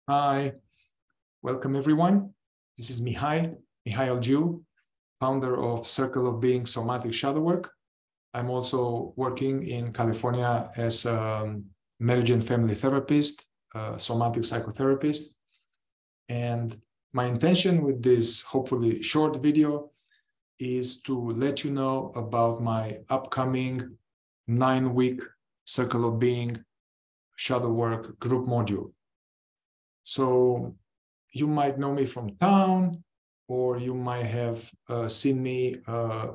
Hi, welcome everyone. This is Mihai Alju, founder of Circle of Being Somatic Shadow Work. I'm also working in California as a marriage and family therapist, a somatic psychotherapist. And my intention with this hopefully short video is to let you know about my upcoming 9-week Circle of Being Shadow Work group module. So you might know me from town, or you might have seen me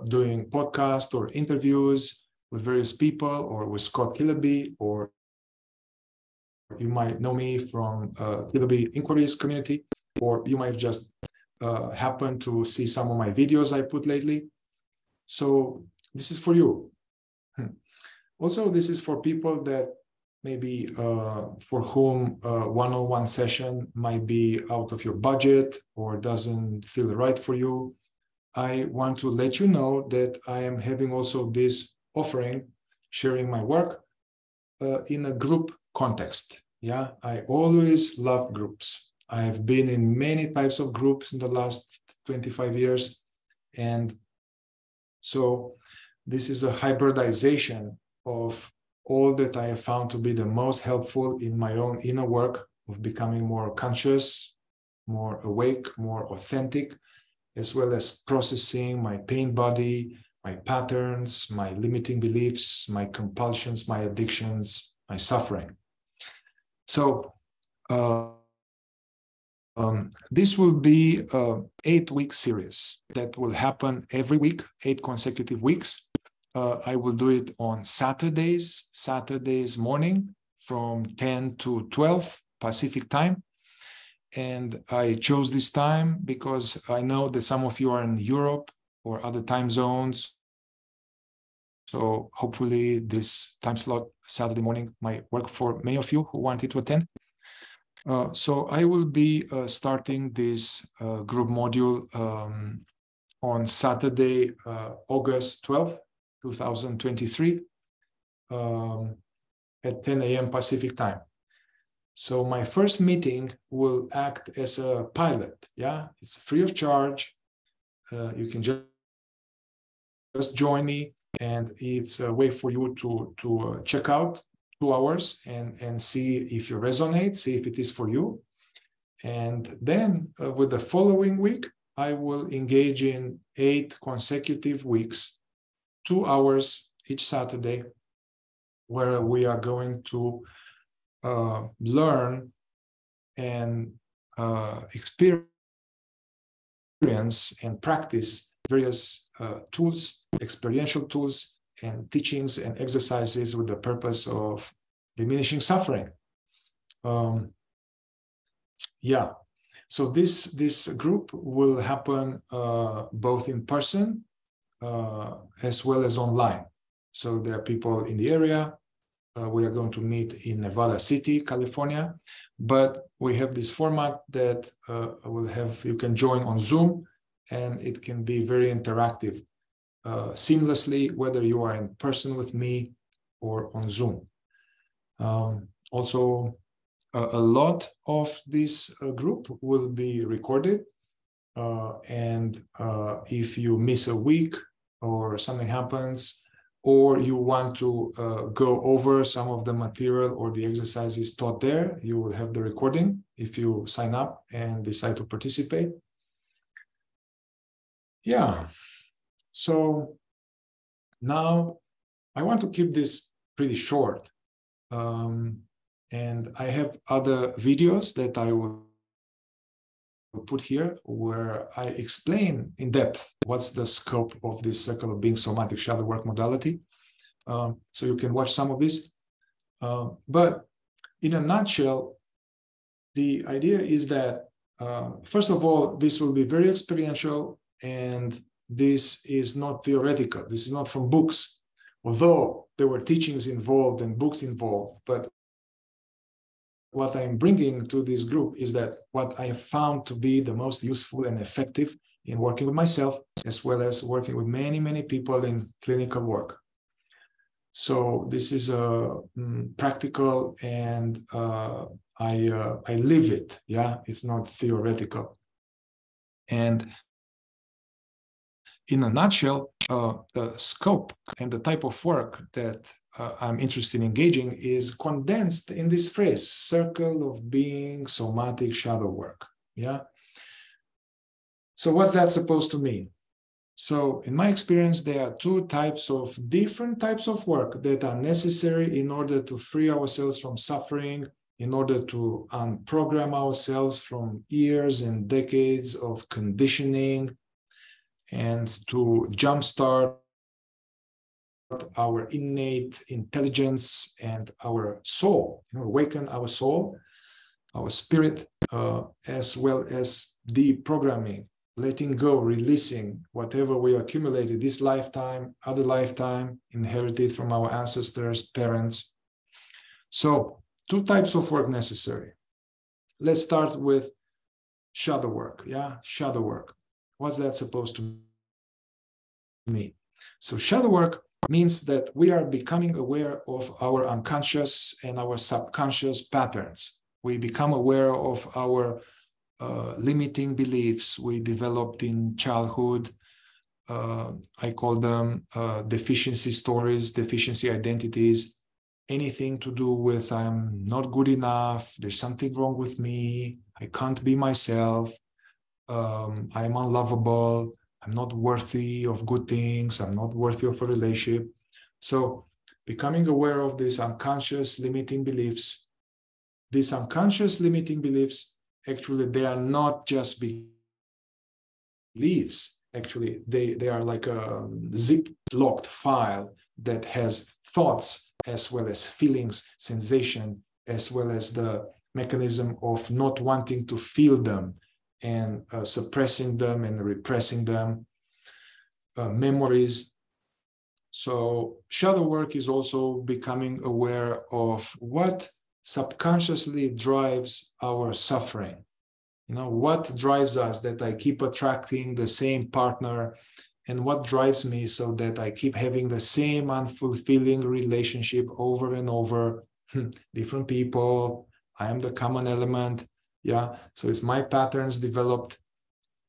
doing podcasts or interviews with various people, or with Scott Killaby, or you might know me from Killaby Inquiries community, or you might just happen to see some of my videos I put lately. So this is for you. Also, this is for people that maybe for whom one-on-one session might be out of your budget or doesn't feel right for you. I want to let you know that I am having also this offering, sharing my work in a group context. Yeah, I always loved groups. I have been in many types of groups in the last 25 years. And so this is a hybridization of all that I have found to be the most helpful in my own inner work of becoming more conscious, more awake, more authentic, as well as processing my pain body, my patterns, my limiting beliefs, my compulsions, my addictions, my suffering. So this will be an 8-week series that will happen every week, 8 consecutive weeks. I will do it on Saturdays morning from 10 to 12 Pacific time. And I chose this time because I know that some of you are in Europe or other time zones. So hopefully this time slot, Saturday morning, might work for many of you who wanted to attend. So I will be starting this group module on Saturday, August 12th. 2023 at 10 a.m. Pacific time. So my first meeting will act as a pilot. Yeah, it's free of charge. You can just join me, and it's a way for you to check out 2 hours and see if you resonate, see if it is for you. And then with the following week, I will engage in 8 consecutive weeks, 2 hours each Saturday, where we are going to learn and experience and practice various tools, experiential tools, and teachings and exercises with the purpose of diminishing suffering. Yeah, so this group will happen both in person as well as online. So there are people in the area. We are going to meet in Nevada City, California, but we have this format that you can join on Zoom, and it can be very interactive, seamlessly, whether you are in person with me or on Zoom. Also, a lot of this group will be recorded, and if you miss a week or something happens, or you want to go over some of the material or the exercises taught there, you will have the recording if you sign up and decide to participate. Yeah, so now I want to keep this pretty short. And I have other videos that I will put here where I explain in depth what's the scope of this Circle of Being Somatic Shadow Work modality. So you can watch some of this. But in a nutshell, the idea is that, first of all, this will be very experiential, and this is not theoretical. This is not from books, although there were teachings involved and books involved. But what I'm bringing to this group is that what I have found to be the most useful and effective in working with myself, as well as working with many, many people in clinical work. So this is a practical and I live it. Yeah, it's not theoretical. And in a nutshell, the scope and the type of work that I'm interested in engaging is condensed in this phrase, circle of being somatic shadow work. Yeah. So what's that supposed to mean? So in my experience, there are different types of work that are necessary in order to free ourselves from suffering, in order to unprogram ourselves from years and decades of conditioning, and to jumpstart our innate intelligence and our soul, awaken our soul, our spirit, as well as deprogramming, letting go, releasing whatever we accumulated this lifetime, other lifetime, inherited from our ancestors, parents. So 2 types of work necessary. Let's start with shadow work. Yeah, shadow work. What's that supposed to mean? So shadow work means that we are becoming aware of our unconscious and our subconscious patterns. We become aware of our limiting beliefs we developed in childhood. I call them deficiency stories, deficiency identities, anything to do with I'm not good enough, there's something wrong with me, I can't be myself, I'm unlovable, I'm not worthy of good things, I'm not worthy of a relationship. So becoming aware of these unconscious limiting beliefs, actually, they are not just beliefs. Actually, they are like a zip-locked file that has thoughts as well as feelings, sensation, as well as the mechanism of not wanting to feel them and suppressing them and repressing them, memories. So shadow work is also becoming aware of what subconsciously drives our suffering. What drives us that I keep attracting the same partner, and what drives me so that I keep having the same unfulfilling relationship over and over. Different people, I am the common element. Yeah, so it's my patterns developed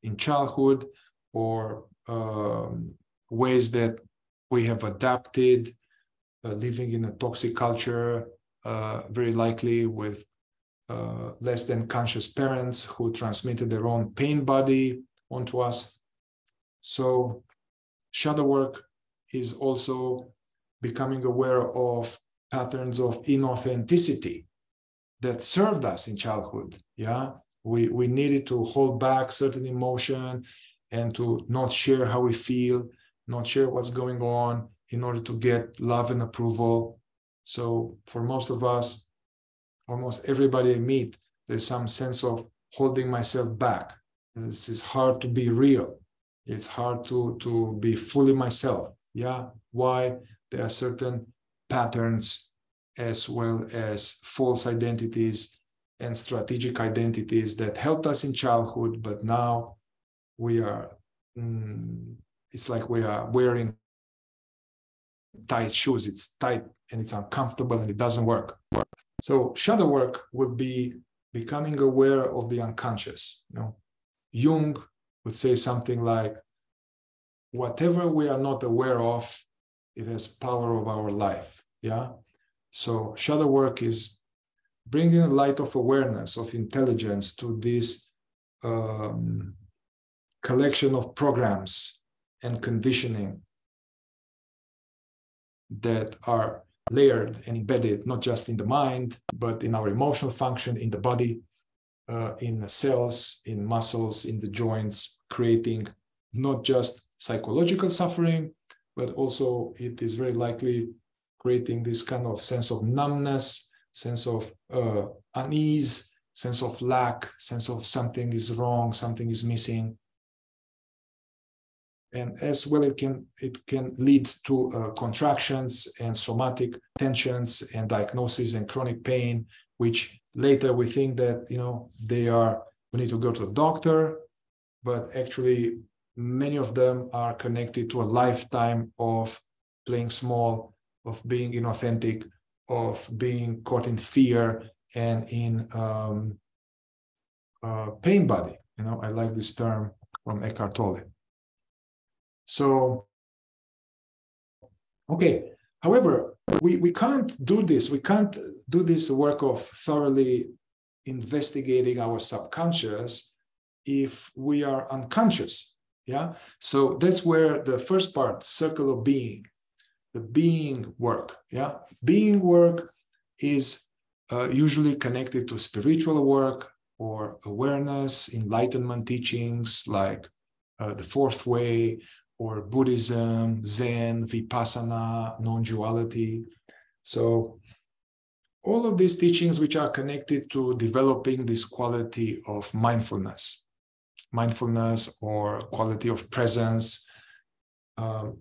in childhood, or ways that we have adapted, living in a toxic culture, very likely with less than conscious parents who transmitted their own pain body onto us. So shadow work is also becoming aware of patterns of inauthenticity that served us in childhood. Yeah, we needed to hold back certain emotion and to not share how we feel, not share what's going on in order to get love and approval. So for most of us, almost everybody I meet, there's some sense of holding myself back. This is hard to be real. It's hard to be fully myself. Yeah. Why? There are certain patterns as well as false identities and strategic identities that helped us in childhood, but now we are, it's like we are wearing tight shoes. It's tight and it's uncomfortable and it doesn't work. So shadow work will be becoming aware of the unconscious. Jung would say something like, whatever we are not aware of, it has power of our life. Yeah. So shadow work is bringing a light of awareness, of intelligence to this collection of programs and conditioning that are layered and embedded, not just in the mind, but in our emotional function, in the body, in the cells, in muscles, in the joints, creating not just psychological suffering, but also it is very likely creating this kind of sense of numbness, sense of unease, sense of lack, sense of something is wrong, something is missing. And as well, it can lead to contractions and somatic tensions and diagnosis and chronic pain, which later we think that we need to go to a doctor, but actually many of them are connected to a lifetime of playing small, of being inauthentic, of being caught in fear and in pain body. I like this term from Eckhart Tolle. So, okay. However, we can't do this. We can't do this work of thoroughly investigating our subconscious if we are unconscious. Yeah. So that's where the first part, circle of being, the being work. Yeah. Being work is usually connected to spiritual work or awareness, enlightenment teachings like the fourth way, or Buddhism, Zen, Vipassana, non-duality. So all of these teachings which are connected to developing this quality of mindfulness or quality of presence,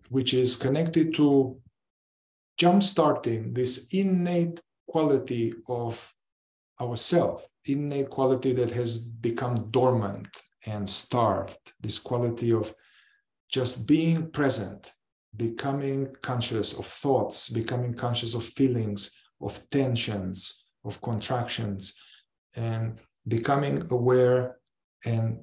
which is connected to jumpstarting this innate quality of ourself, innate quality that has become dormant and starved, this quality of just being present, becoming conscious of thoughts, becoming conscious of feelings, of tensions, of contractions, and becoming aware and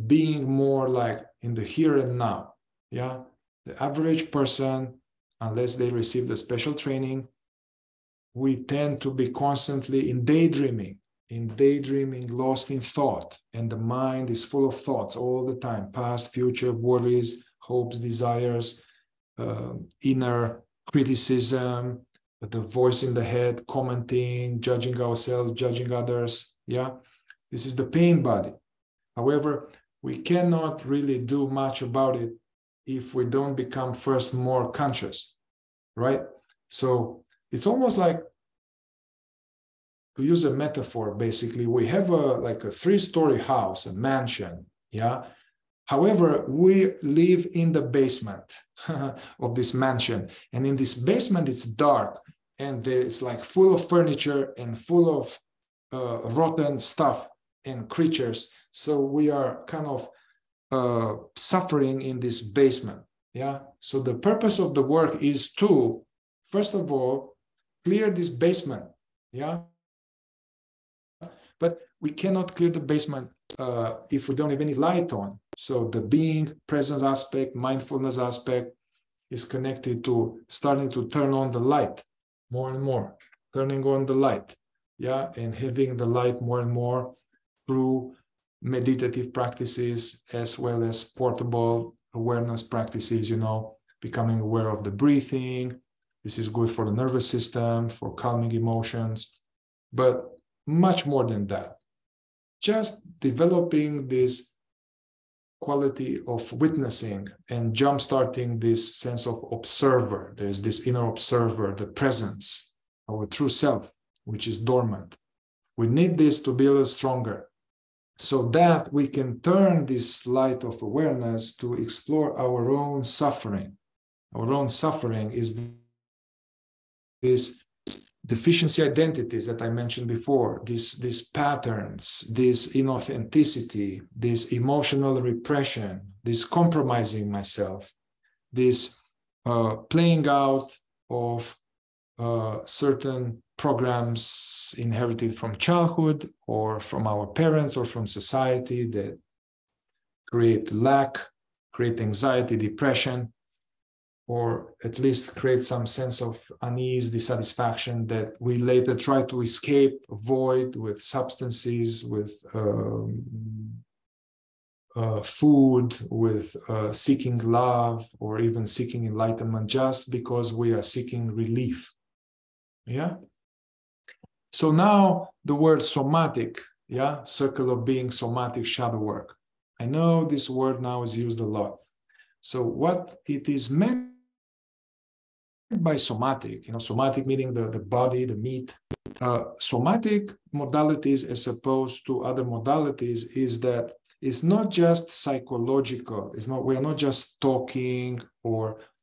being more like in the here and now. Yeah, the average person, unless they receive the special training, we tend to be constantly in daydreaming, lost in thought, and the mind is full of thoughts all the time, past, future, worries, hopes, desires, inner criticism, the voice in the head, commenting, judging ourselves, judging others. Yeah, this is the pain body. However, we cannot really do much about it if we don't become first more conscious, right? So it's almost like, to use a metaphor, basically, we have a 3-story house, a mansion, yeah? However, we live in the basement of this mansion. And in this basement, it's dark and it's like full of furniture and full of rotten stuff and creatures. So we are kind of suffering in this basement. Yeah. So the purpose of the work is to, first of all, clear this basement. Yeah. But we cannot clear the basement if we don't have any light on. So the being presence aspect, mindfulness aspect is connected to starting to turn on the light more and more, turning on the light, yeah, and having the light more and more through meditative practices as well as portable awareness practices, becoming aware of the breathing. This is good for the nervous system, for calming emotions, but much more than that. Just developing this quality of witnessing and jumpstarting this sense of observer. There's this inner observer, the presence, our true self, which is dormant. We need this to be a little stronger so that we can turn this light of awareness to explore our own suffering. Our own suffering is this deficiency identities that I mentioned before, these patterns, this inauthenticity, this emotional repression, this compromising myself, this playing out of certain programs inherited from childhood or from our parents or from society that create lack, create anxiety, depression, or at least create some sense of unease, dissatisfaction that we later try to escape, avoid with substances, with food, with seeking love, or even seeking enlightenment just because we are seeking relief. Yeah? So now the word somatic, yeah, circle of being, somatic shadow work. I know this word now is used a lot. So what it is meant by somatic, somatic meaning the body, the meat. Somatic modalities as opposed to other modalities is that it's not just psychological. We are not just talking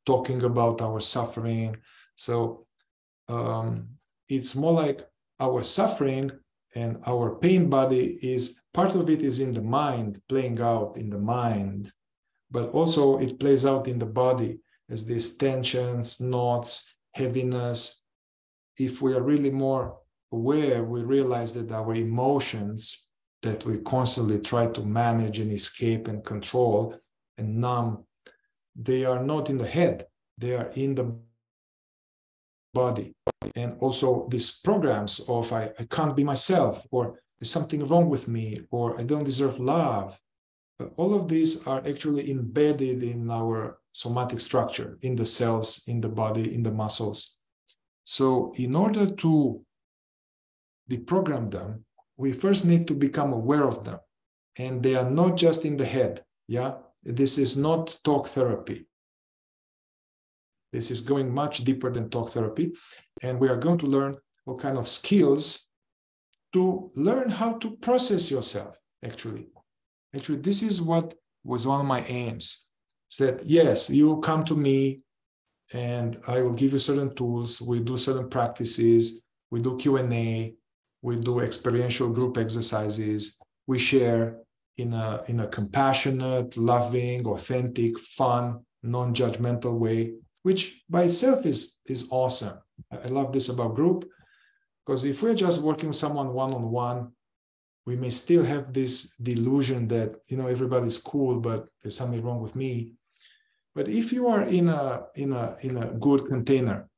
about our suffering. So it's more like our suffering and our pain body is part of it is in the mind, playing out in the mind, but also it plays out in the body as these tensions, knots, heaviness. If we are really more aware, we realize that our emotions that we constantly try to manage and escape and control and numb, they are not in the head, they are in the body. And also these programs of I can't be myself, or there's something wrong with me, or I don't deserve love. All of these are actually embedded in our somatic structure, in the cells, in the body, in the muscles. So in order to deprogram them, we first need to become aware of them. And they are not just in the head. Yeah, this is not talk therapy. This is going much deeper than talk therapy. And we are going to learn all kinds of skills to learn how to process yourself, actually. Actually, this is what was one of my aims. Is that, yes, you come to me and I will give you certain tools. We do certain practices. We do Q&A. We do experiential group exercises. We share in a compassionate, loving, authentic, fun, non-judgmental way, which by itself is awesome. I love this about group, because if we're just working with someone one-on-one, we may still have this delusion that, you know, everybody's cool, but there's something wrong with me. But if you are in a good container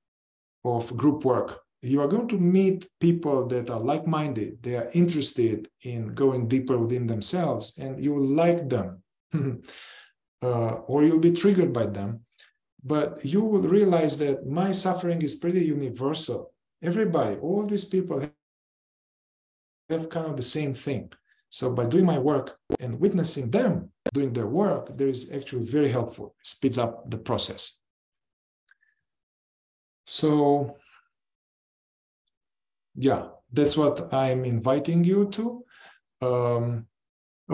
of group work, you are going to meet people that are like-minded. They are interested in going deeper within themselves, and you will like them, or you'll be triggered by them. But you will realize that my suffering is pretty universal. Everybody, all these people have kind of the same thing. So by doing my work and witnessing them doing their work, there is actually very helpful. It speeds up the process. So yeah, that's what I'm inviting you to. Oh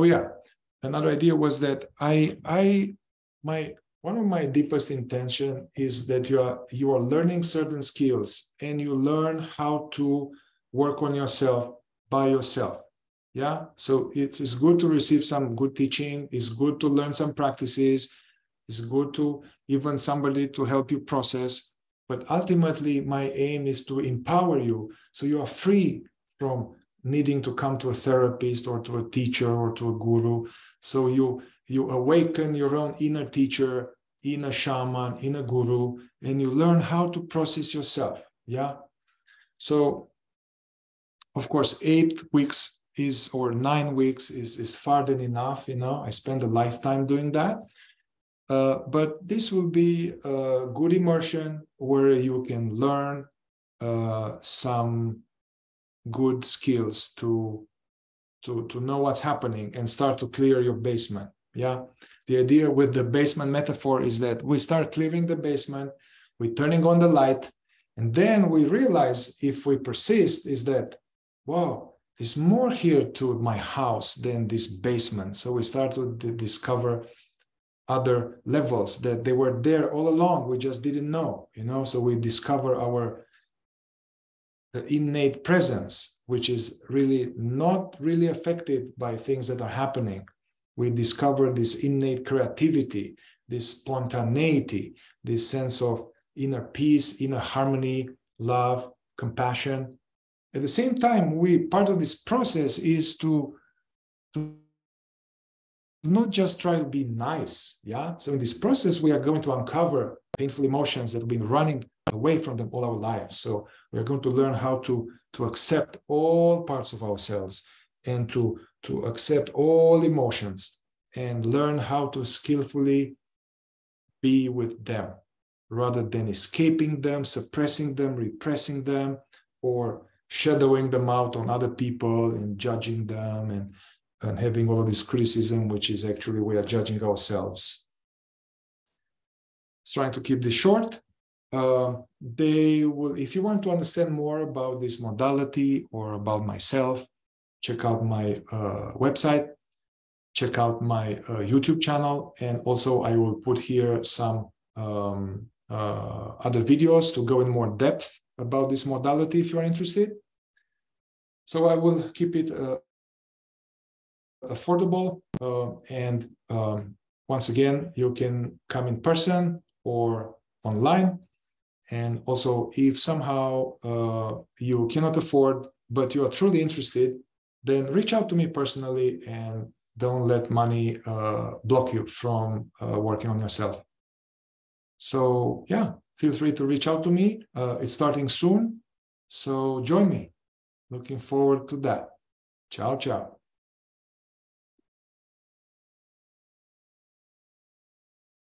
yeah, another idea was that one of my deepest intention is that you are learning certain skills, and you learn how to work on yourself by yourself. Yeah, so it's good to receive some good teaching. It's good to learn some practices. It's good to even somebody to help you process. But ultimately, my aim is to empower you so you are free from needing to come to a therapist or to a teacher or to a guru. So you awaken your own inner teacher, inner shaman, inner guru, and you learn how to process yourself. Yeah. So, of course, 8 weeks or 9 weeks is far than enough. You know, I spend a lifetime doing that. But this will be a good immersion where you can learn some good skills to know what's happening and start to clear your basement. Yeah, the idea with the basement metaphor is that we start clearing the basement, we're turning on the light, and then we realize, if we persist, is that, wow, there's more here to my house than this basement. So we start to discover other levels that they were there all along. We just didn't know, you know. So we discover our innate presence, which is really not really affected by things that are happening. We discover this innate creativity, this spontaneity, this sense of inner peace, inner harmony, love, compassion. At the same time, part of this process is to not just try to be nice. Yeah. So in this process, we are going to uncover painful emotions that have been running away from them all our lives. So we are going to learn how to accept all parts of ourselves, and to accept all emotions, and learn how to skillfully be with them rather than escaping them, suppressing them, repressing them, or shadowing them out on other people and judging them and having all of this criticism, which is actually we are judging ourselves. Trying to keep this short. They will, if you want to understand more about this modality or about myself, check out my website, check out my YouTube channel, and also I will put here some other videos to go in more depth about this modality if you are interested. So I will keep it affordable, and once again, you can come in person or online. And also, if somehow you cannot afford but you are truly interested, then reach out to me personally and don't let money block you from working on yourself. So yeah, feel free to reach out to me. It's starting soon. So join me. Looking forward to that. Ciao, ciao.